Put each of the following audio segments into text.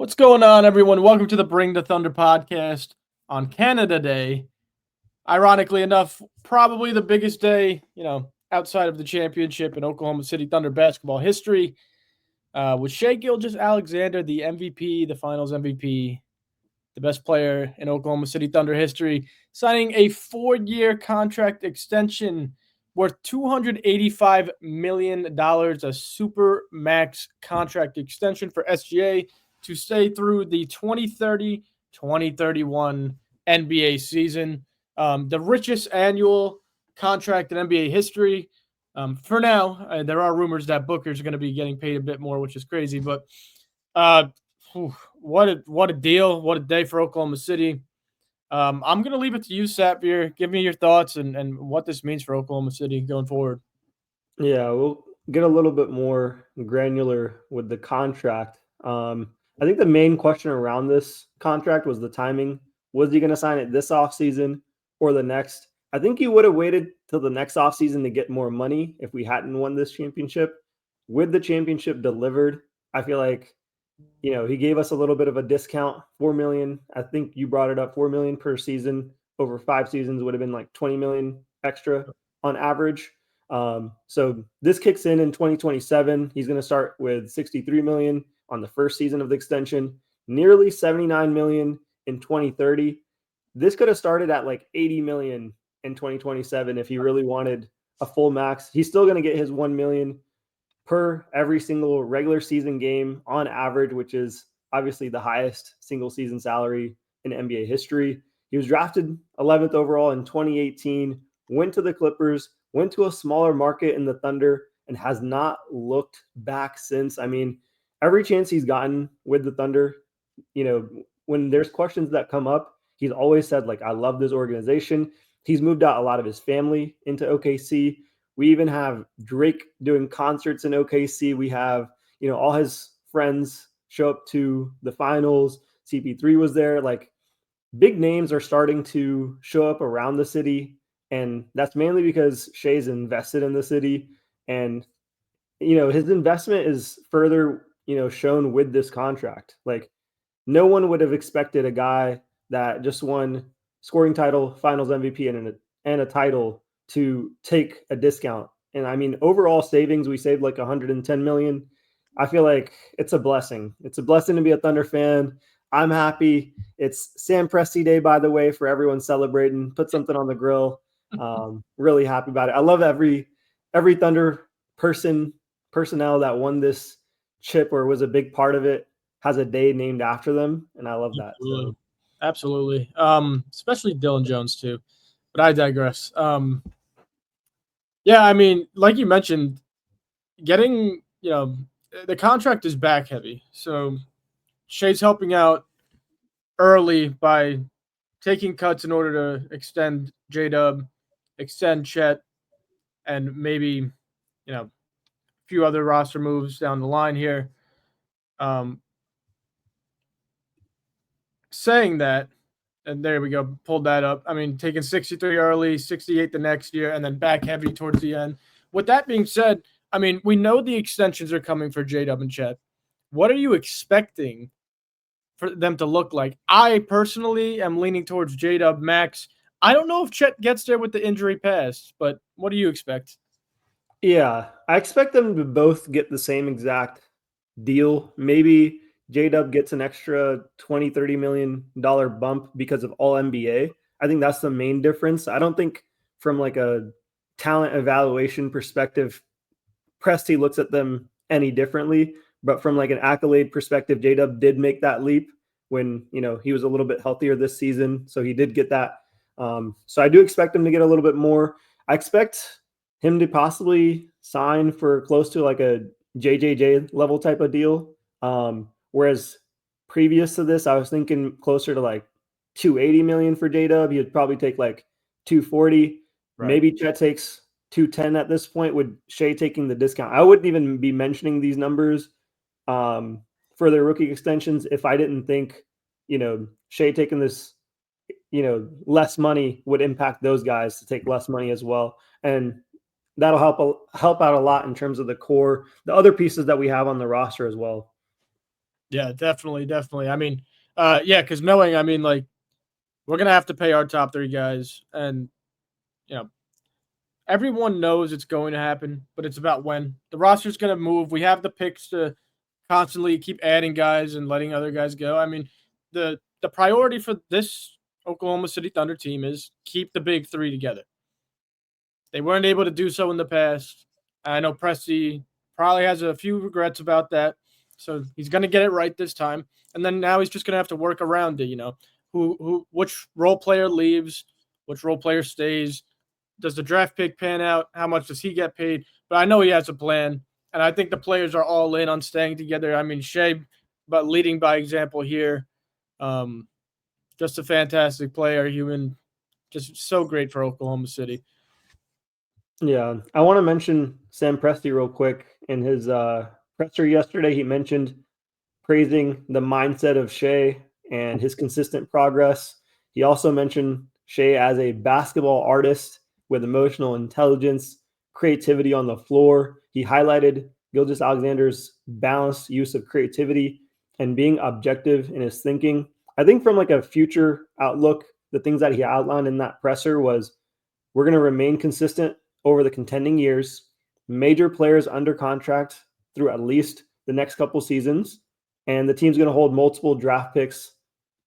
What's going on, everyone? Welcome to the Bring the Thunder podcast on Canada Day. Ironically enough, probably the biggest day, outside of the championship in Oklahoma City Thunder basketball history, with Shai Gilgeous-Alexander, the MVP, the Finals MVP, the best player in Oklahoma City Thunder history, signing a 4-year contract extension worth $285 million, a Supermax contract extension for SGA to stay through the 2030-2031 NBA season. The richest annual contract in NBA history. For now, there are rumors that Booker's going to be getting paid a bit more, which is crazy. But what a deal. What a day for Oklahoma City. I'm going to leave it to you, Sapir. Give me your thoughts and what this means for Oklahoma City going forward. Yeah, we'll get a little bit more granular with the contract. I think the main question around this contract was the timing. Was he going to sign it this offseason or the next? I think he would have waited till the next offseason to get more money if we hadn't won this championship. With the championship delivered, I feel like, he gave us a little bit of a discount, $4 million. I think you brought it up, $4 million per season over 5 seasons would have been like $20 million extra on average. So this kicks in 2027. He's going to start with $63 million on the first season of the extension, nearly $79 million in 2030. This could have started at like $80 million in 2027 if he really wanted a full max. He's still going to get his $1 million per every single regular season game on average, which is obviously the highest single season salary in NBA history. He was drafted 11th overall in 2018, went to the Clippers, went to a smaller market in the Thunder, and has not looked back since. I mean, every chance he's gotten with the Thunder, when there's questions that come up, he's always said, like, I love this organization. He's moved out a lot of his family into OKC. We even have Drake doing concerts in OKC. We have, all his friends show up to the finals. CP3 was there. Like, big names are starting to show up around the city. And that's mainly because Shai's invested in the city. And, his investment is further, shown with this contract. Like, no one would have expected a guy that just won scoring title, finals MVP, and a title to take a discount. And I mean, overall savings, we saved like 110 million. I feel like it's a blessing. It's a blessing to be a Thunder fan. I'm happy. It's Sam Presti Day, by the way, for everyone celebrating. Put something on the grill. Really happy about it. I love every Thunder personnel that won this chip or was a big part of it has a day named after them, and I love that. So. Absolutely. Especially Dylan Jones too. But I digress. Yeah, I mean, like you mentioned, getting, the contract is back heavy. So Shai's helping out early by taking cuts in order to extend J-Dub, extend Chet, and maybe, a few other roster moves down the line here. Saying that, and there we go, pulled that up. I mean, taking 63 early, 68 the next year, and then back heavy towards the end. With that being said, I mean, we know the extensions are coming for J-Dub and Chet. What are you expecting for them to look like? I personally am leaning towards J-Dub max. I don't know if Chet gets there with the injury past, but what do you expect? Yeah, I expect them to both get the same exact deal. Maybe J-Dub gets an extra $20-30 million bump because of all NBA. I think that's the main difference. I don't think from like a talent evaluation perspective, Presti looks at them any differently. But from like an accolade perspective, J-Dub did make that leap when, he was a little bit healthier this season. So he did get that. So I do expect him to get a little bit more. I expect him to possibly sign for close to like a JJJ level type of deal. Whereas previous to this, I was thinking closer to like 280 million for J-Dub. He'd probably take like 240. Right. Maybe Chet takes 210 at this point with Shai taking the discount. I wouldn't even be mentioning these numbers for their rookie extensions if I didn't think, Shai taking this, less money would impact those guys to take less money as well. And that'll help out a lot in terms of the core, the other pieces that we have on the roster as well. Yeah, definitely, definitely. I mean, yeah, because knowing, I mean, like we're gonna have to pay our top three guys, and you know, everyone knows it's going to happen, but it's about when the roster's gonna move. We have the picks to constantly keep adding guys and letting other guys go. I mean, the priority for this Oklahoma City Thunder team is keep the big three together. They weren't able to do so in the past. I know Presti probably has a few regrets about that. So he's going to get it right this time. And then now he's just going to have to work around it, which role player leaves, which role player stays. Does the draft pick pan out? How much does he get paid? But I know he has a plan. And I think the players are all in on staying together. I mean, Shai, but leading by example here. Um, just a fantastic player, human, just so great for Oklahoma City. Yeah, I want to mention Sam Presti real quick. In his presser yesterday, he mentioned praising the mindset of Shai and his consistent progress. He also mentioned Shai as a basketball artist with emotional intelligence, creativity on the floor. He highlighted Gilgeous-Alexander's balanced use of creativity and being objective in his thinking. I think from like a future outlook, the things that he outlined in that presser was we're going to remain consistent over the contending years, major players under contract through at least the next couple seasons, and the team's going to hold multiple draft picks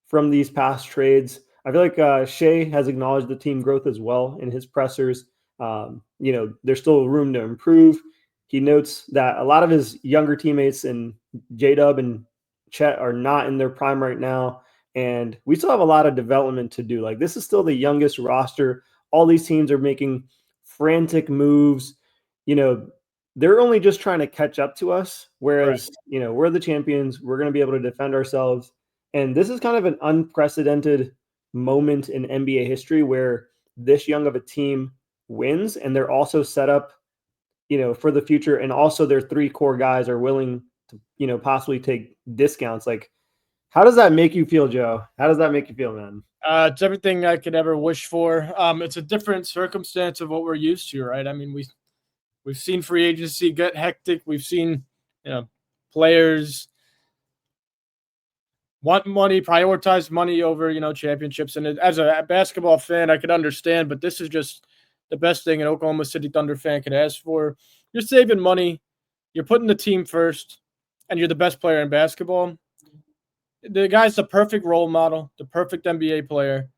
from these past trades. I feel like Shai has acknowledged the team growth as well in his pressers. There's still room to improve. He notes that a lot of his younger teammates and J-Dub and Chet are not in their prime right now. And we still have a lot of development to do. Like, this is still the youngest roster. All these teams are making frantic moves. They're only just trying to catch up to us. Whereas, we're the champions. We're going to be able to defend ourselves. And this is kind of an unprecedented moment in NBA history where this young of a team wins, and they're also set up, for the future. And also their three core guys are willing to, possibly take discounts. Like, how does that make you feel, Joe? How does that make you feel, man? It's everything I could ever wish for. It's a different circumstance of what we're used to, right? I mean, we've seen free agency get hectic. We've seen, players want money, prioritize money over, championships. And as a basketball fan, I could understand, but this is just the best thing an Oklahoma City Thunder fan could ask for. You're saving money, you're putting the team first, and you're the best player in basketball. The guy's the perfect role model, the perfect NBA player.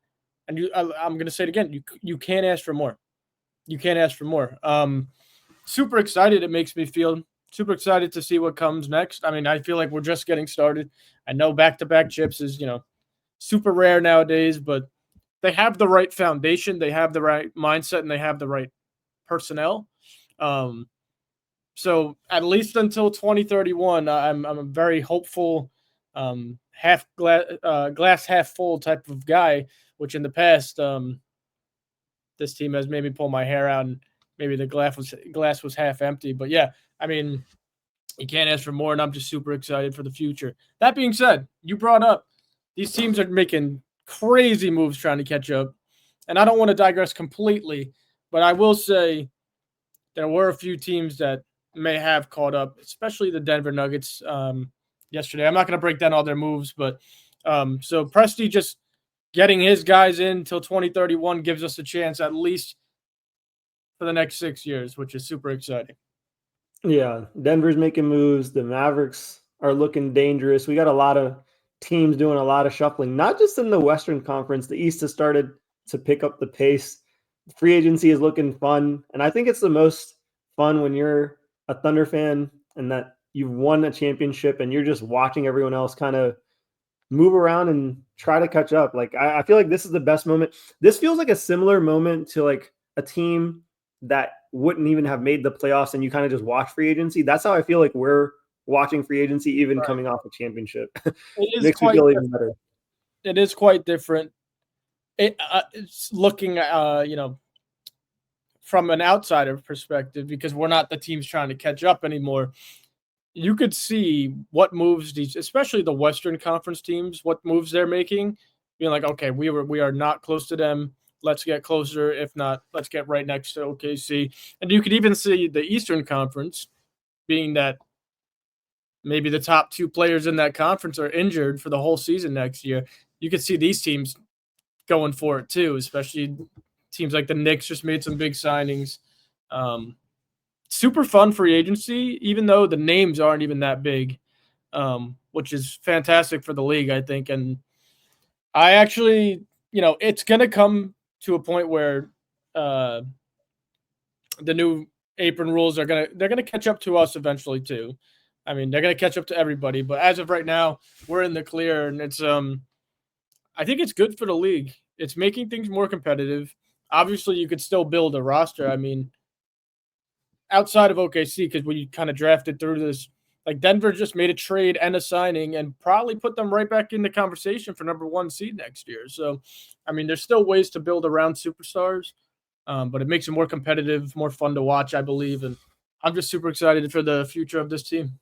And I'm going to say it again. You can't ask for more. You can't ask for more. Super excited. It makes me feel super excited to see what comes next. I mean, I feel like we're just getting started. I know back-to-back chips is, super rare nowadays, but they have the right foundation, they have the right mindset, and they have the right personnel. Um, so at least until 2031, I'm a very hopeful, glass half full type of guy. Which in the past, this team has made me pull my hair out, and maybe the glass was half empty. But yeah, I mean, you can't ask for more, and I'm just super excited for the future. That being said, you brought up these teams are making crazy moves trying to catch up, and I don't want to digress completely, but I will say there were a few teams that may have caught up, especially the Denver Nuggets yesterday. I'm not going to break down all their moves, but so Presti just getting his guys in until 2031 gives us a chance at least for the next 6 years, which is super exciting. Yeah, Denver's making moves. The Mavericks are looking dangerous. We got a lot of teams doing a lot of shuffling, not just in the Western Conference. The East has started to pick up the pace. Free agency is looking fun. And I think it's the most fun when you're a Thunder fan and that you've won a championship and you're just watching everyone else kind of move around and try to catch up. Like, I feel like this is the best moment. This feels like a similar moment to like a team that wouldn't even have made the playoffs and you kind of just watch free agency. That's how I feel like we're watching free agency, even Right. coming off a championship. It is Makes me quite feel different. even better. It is quite different. It's looking, from an outsider perspective, because we're not the teams trying to catch up anymore. You could see what moves these, especially the Western Conference teams, what moves they're making, being like, okay, we are not close to them. Let's get closer. If not, let's get right next to OKC. And you could even see the Eastern Conference being that maybe the top 2 players in that conference are injured for the whole season next year, you could see these teams going for it too, especially teams like the Knicks just made some big signings. Super fun free agency, even though the names aren't even that big, which is fantastic for the league, I think. And I actually, it's going to come to a point where the new apron rules they're gonna catch up to us eventually too. I mean, they're gonna catch up to everybody, but as of right now, we're in the clear, and it's I think it's good for the league. It's making things more competitive. Obviously, you could still build a roster. I mean, outside of OKC, because we kind of drafted through this, like Denver just made a trade and a signing and probably put them right back in the conversation for number 1 seed next year. So, I mean, there's still ways to build around superstars, but it makes it more competitive, more fun to watch, I believe. And I'm just super excited for the future of this team.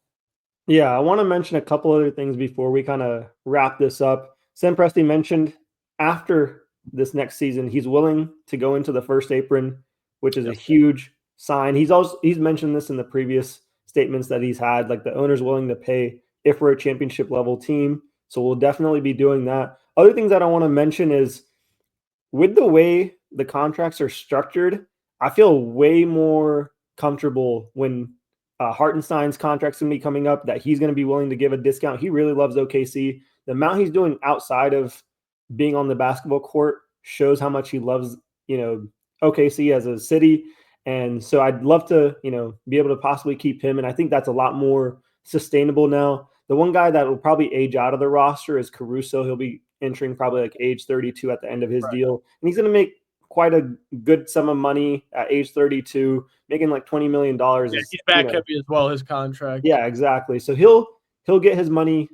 Yeah, I want to mention a couple other things before we kind of wrap this up. Sam Presti mentioned after this next season, he's willing to go into the first apron, which is a huge sign. He's mentioned this in the previous statements that he's had, like the owner's willing to pay if we're a championship level team. So we'll definitely be doing that. Other things that I want to mention is with the way the contracts are structured, I feel way more comfortable when Hartenstein's contract's going to be coming up that he's going to be willing to give a discount. He really loves OKC. The amount he's doing outside of being on the basketball court shows how much he loves, OKC as a city. And so I'd love to, be able to possibly keep him. And I think that's a lot more sustainable now. The one guy that will probably age out of the roster is Caruso. He'll be entering probably like age 32 at the end of his deal. And he's going to make quite a good sum of money at age 32, making like $20 million. Yeah, he's back heavy as well, his contract. Yeah, exactly. So he'll get his money,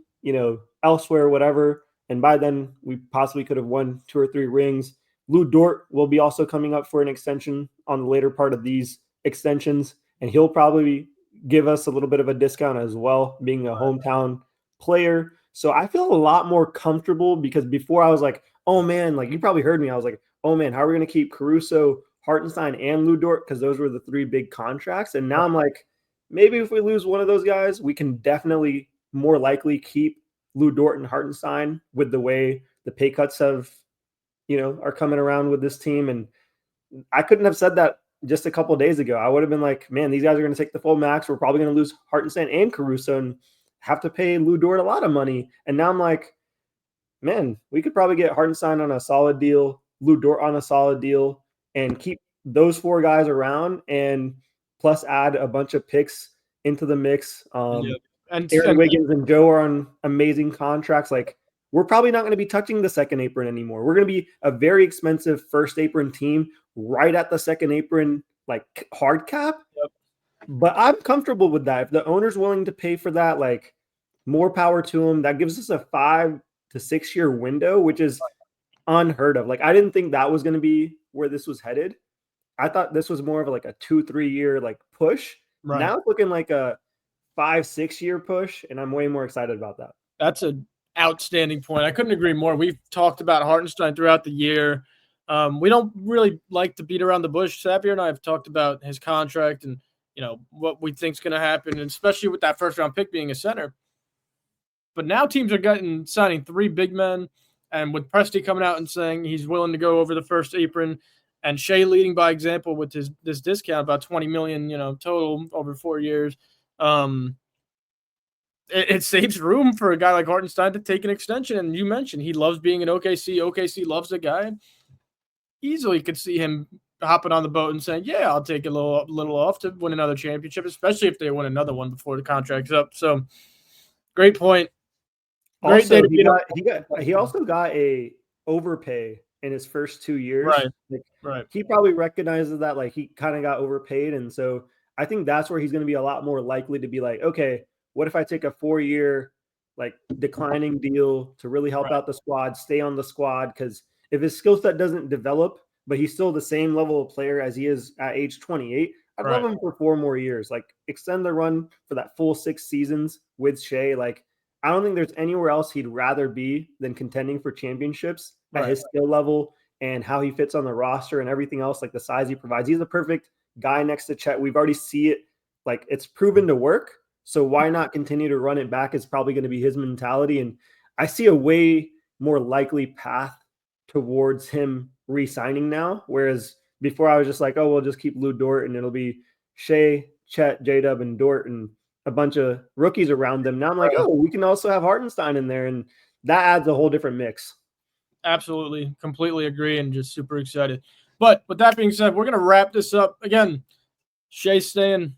elsewhere, whatever. And by then we possibly could have won 2 or 3 rings. Lou Dort will be also coming up for an extension on the later part of these extensions. And he'll probably give us a little bit of a discount as well, being a hometown player. So I feel a lot more comfortable because before I was like, oh man, like you probably heard me. I was like, oh man, how are we going to keep Caruso, Hartenstein, and Lou Dort? Because those were the 3 big contracts. And now I'm like, maybe if we lose one of those guys, we can definitely more likely keep Lou Dort and Hartenstein with the way the pay cuts have, are coming around with this team. And I couldn't have said that just a couple of days ago. I would have been like, man, these guys are going to take the full max. We're probably going to lose Hartenstein and Caruso and have to pay Lou Dort a lot of money. And now I'm like, man, we could probably get Hartenstein on a solid deal, Lou Dort on a solid deal, and keep those 4 guys around and plus add a bunch of picks into the mix. And Aaron Wiggins and Joe are on amazing contracts. Like, we're probably not going to be touching the second apron anymore. We're going to be a very expensive first apron team right at the second apron, like hard cap. Yep. But I'm comfortable with that. If the owner's willing to pay for that, like more power to him. That gives us a 5 to 6 year window, which is unheard of. Like, I didn't think that was going to be where this was headed. I thought this was more of like a 2-3 year like push. Right. Now it's looking like a 5-6 year push, and I'm way more excited about that. That's an outstanding point. I couldn't agree more. We've talked about Hartenstein throughout the year. We don't really like to beat around the bush. Sapir and I have talked about his contract and what we think is going to happen, and especially with that first round pick being a center. But now teams are signing 3 big men, and with Presti coming out and saying he's willing to go over the first apron, and Shai leading by example with this discount, about $20 million, total over 4 years. It saves room for a guy like Hartenstein to take an extension. And you mentioned he loves being in OKC. OKC loves the guy. Easily could see him hopping on the boat and saying, yeah, I'll take a little off to win another championship, especially if they win another one before the contract's up. So great point. Also, he also got a overpay in his first 2 years. Right. He probably recognizes that, like, he kind of got overpaid. And so I think that's where he's going to be a lot more likely to be like, okay, what if I take a 4-year, like, declining deal to really help out the squad, stay on the squad? Because if his skill set doesn't develop, but he's still the same level of player as he is at age 28, I'd love him for 4 more years. Like, extend the run for that full 6 seasons with Shai. Like, I don't think there's anywhere else he'd rather be than contending for championships at his skill level and how he fits on the roster and everything else, like the size he provides. He's the perfect guy next to Chet. We've already see it. Like, it's proven to work. So why not continue to run it back is probably going to be his mentality. And I see a way more likely path towards him re-signing now. Whereas before I was just like, oh, we'll just keep Lou Dort and it'll be Shai, Chet, J-Dub, and Dort and a bunch of rookies around them. Now I'm like, oh, we can also have Hartenstein in there. And that adds a whole different mix. Absolutely. Completely agree and just super excited. But with that being said, we're going to wrap this up. Again, Shai staying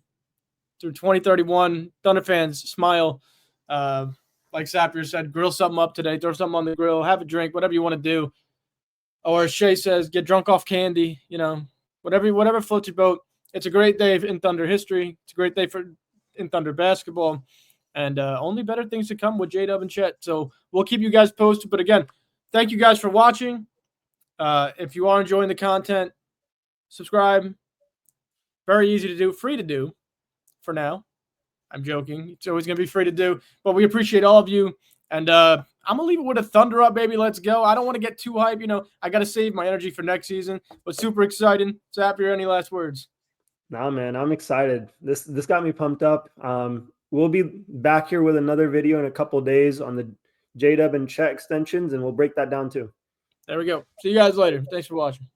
through 2031. Thunder fans, smile. Like Sapir said, grill something up today. Throw something on the grill. Have a drink. Whatever you want to do. Or as Shai says, get drunk off candy. You know, whatever floats your boat. It's a great day in Thunder history. It's a great day in Thunder basketball. And only better things to come with J-Dub and Chet. So we'll keep you guys posted. But again, thank you guys for watching. If you are enjoying the content, subscribe. Very easy to do, free to do for now. I'm joking. It's always going to be free to do. But we appreciate all of you. And I'm going to leave it with a Thunder up, baby. Let's go. I don't want to get too hype. You know, I got to save my energy for next season. But super exciting. Sapir, any last words? Nah, man, I'm excited. This got me pumped up. We'll be back here with another video in a couple days on the J-Dub and Chet extensions, and we'll break that down too. There we go. See you guys later. Thanks for watching.